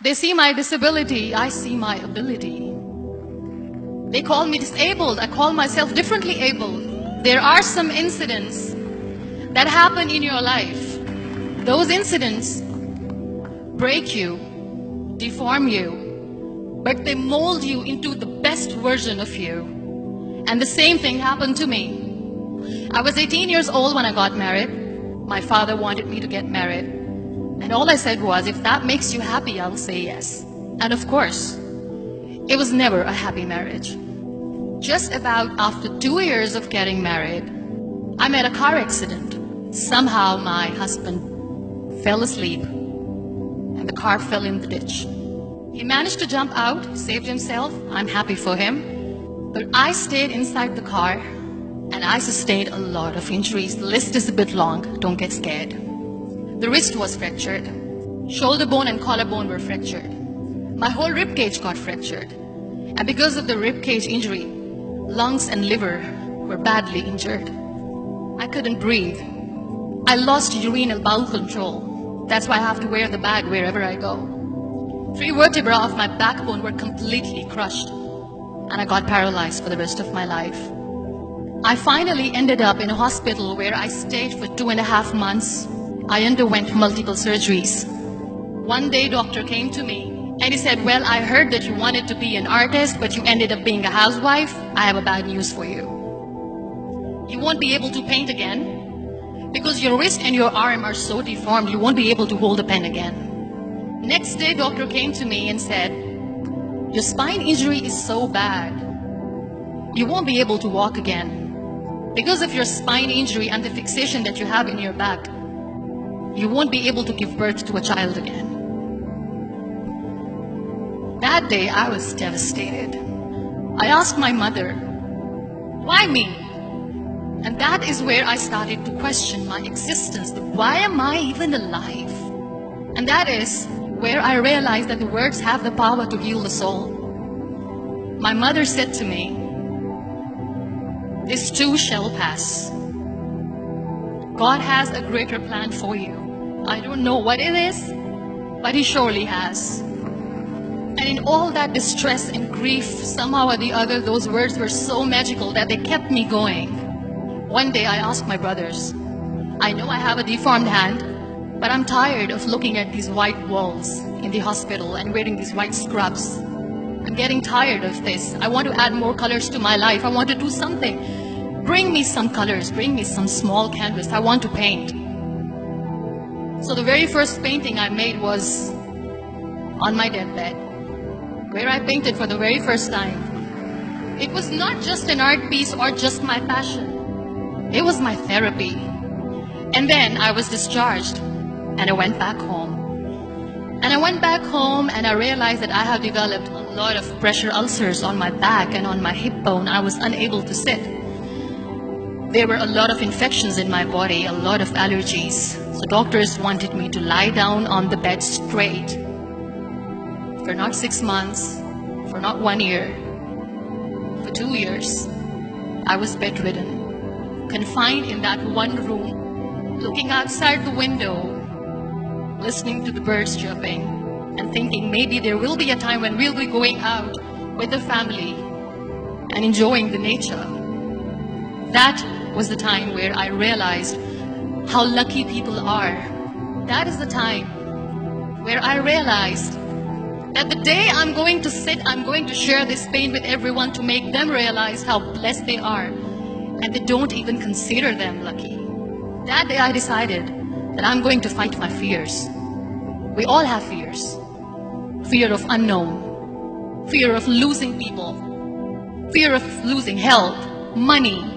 They see my disability, I see my ability. They call me disabled, I call myself differently abled. There are some incidents that happen in your life. Those incidents break you, deform you, but they mold you into the best version of you. And the same thing happened to me. I was 18 years old when I got married. My father wanted me to get married. And all I said was, if that makes you happy, I'll say yes. And of course, it was never a happy marriage. Just about after 2 years of getting married, I met a car accident. Somehow my husband fell asleep and the car fell in the ditch. He managed to jump out, saved himself. I'm happy for him. But I stayed inside the car and I sustained a lot of injuries. The list is a bit long, don't get scared. The wrist was fractured. Shoulder bone and collarbone were fractured. My whole rib cage got fractured. And because of the rib cage injury, lungs and liver were badly injured. I couldn't breathe. I lost urinary bowel control. That's why I have to wear the bag wherever I go. 3 vertebrae of my backbone were completely crushed. And I got paralyzed for the rest of my life. I finally ended up in a hospital where I stayed for 2.5 months. I underwent multiple surgeries. One day, doctor came to me and he said, well, I heard that you wanted to be an artist, but you ended up being a housewife. I have a bad news for you. You won't be able to paint again because your wrist and your arm are so deformed, you won't be able to hold a pen again. Next day, doctor came to me and said, your spine injury is so bad, you won't be able to walk again. Because of your spine injury and the fixation that you have in your back, you won't be able to give birth to a child again. That day, I was devastated. I asked my mother, why me? And that is where I started to question my existence. Why am I even alive? And that is where I realized that the words have the power to heal the soul. My mother said to me, this too shall pass. God has a greater plan for you. I don't know what it is, but He surely has. And in all that distress and grief, somehow or the other, those words were so magical that they kept me going. One day I asked my brothers, I know I have a deformed hand, but I'm tired of looking at these white walls in the hospital and wearing these white scrubs. I'm getting tired of this. I want to add more colors to my life. I want to do something. Bring me some colors, bring me some small canvas. I want to paint. So the very first painting I made was on my deathbed, where I painted for the very first time. It was not just an art piece or just my passion. It was my therapy. And then I was discharged and I went back home. And I went back home and I realized that I have developed a lot of pressure ulcers on my back and on my hip bone. I was unable to sit. There were a lot of infections in my body, a lot of allergies. So doctors wanted me to lie down on the bed straight for not 6 months, for not 1 year, for 2 years. I was bedridden, confined in that one room, looking outside the window, listening to the birds chirping, and thinking maybe there will be a time when we'll be going out with the family and enjoying the nature. That was the time where I realized how lucky people are. That is the time where I realized that the day I'm going to sit, I'm going to share this pain with everyone to make them realize how blessed they are, and they don't even consider them lucky. That day I decided that I'm going to fight my fears. We all have fears. Fear of unknown, fear of losing people, fear of losing health, money.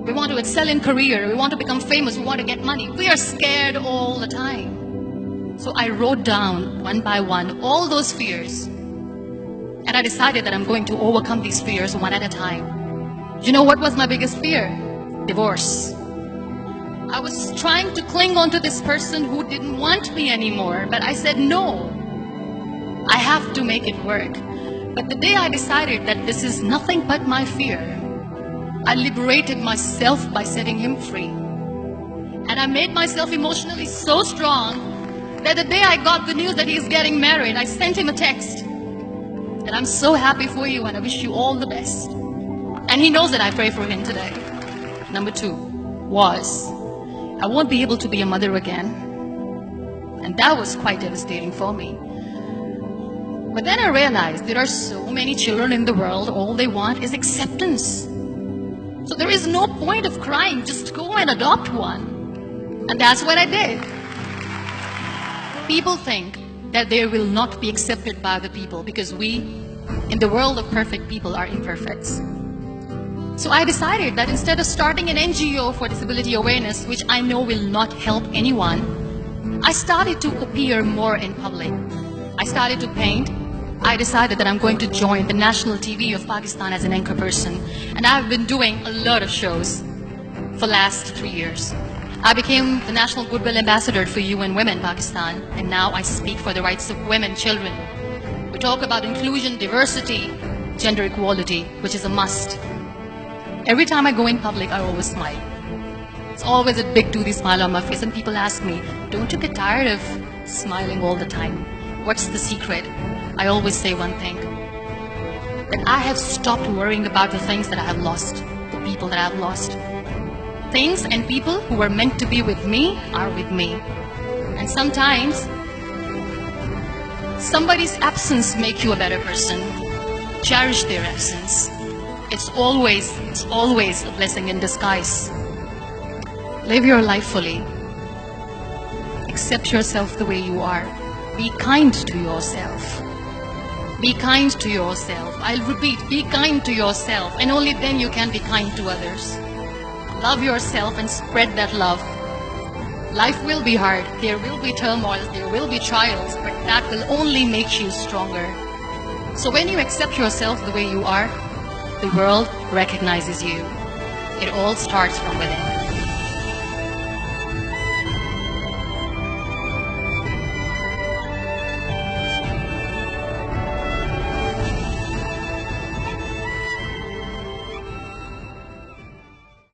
We want to excel in career, we want to become famous, we want to get money. We are scared all the time. So I wrote down one by one all those fears. And I decided that I'm going to overcome these fears one at a time. You know what was my biggest fear? Divorce. I was trying to cling on to this person who didn't want me anymore, but I said no. I have to make it work. But the day I decided that this is nothing but my fear, I liberated myself by setting him free. And I made myself emotionally so strong that the day I got the news that he's getting married, I sent him a text that I'm so happy for you and I wish you all the best. And he knows that I pray for him today. Number 2 was, I won't be able to be a mother again. And that was quite devastating for me. But then I realized there are so many children in the world, all they want is acceptance. So there is no point of crying, just go and adopt one. And that's what I did. People think that they will not be accepted by other people because we, in the world of perfect people, are imperfect. So I decided that instead of starting an NGO for disability awareness, which I know will not help anyone, I started to appear more in public. I started to paint. I decided that I'm going to join the national TV of Pakistan as an anchor person. And I've been doing a lot of shows for the last 3 years. I became the National Goodwill Ambassador for UN Women Pakistan. And now I speak for the rights of women, children. We talk about inclusion, diversity, gender equality, which is a must. Every time I go in public, I always smile. It's always a big toothy smile on my face. And people ask me, don't you get tired of smiling all the time? What's the secret? I always say one thing, that I have stopped worrying about the things that I have lost, the people that I have lost. Things and people who were meant to be with me are with me. And sometimes, somebody's absence makes you a better person. Cherish their absence. It's always a blessing in disguise. Live your life fully. Accept yourself the way you are. Be kind to yourself. Be kind to yourself. I'll repeat, be kind to yourself, and only then you can be kind to others. Love yourself and spread that love. Life will be hard. There will be turmoil. There will be trials, but that will only make you stronger. So when you accept yourself the way you are, the world recognizes you. It all starts from within.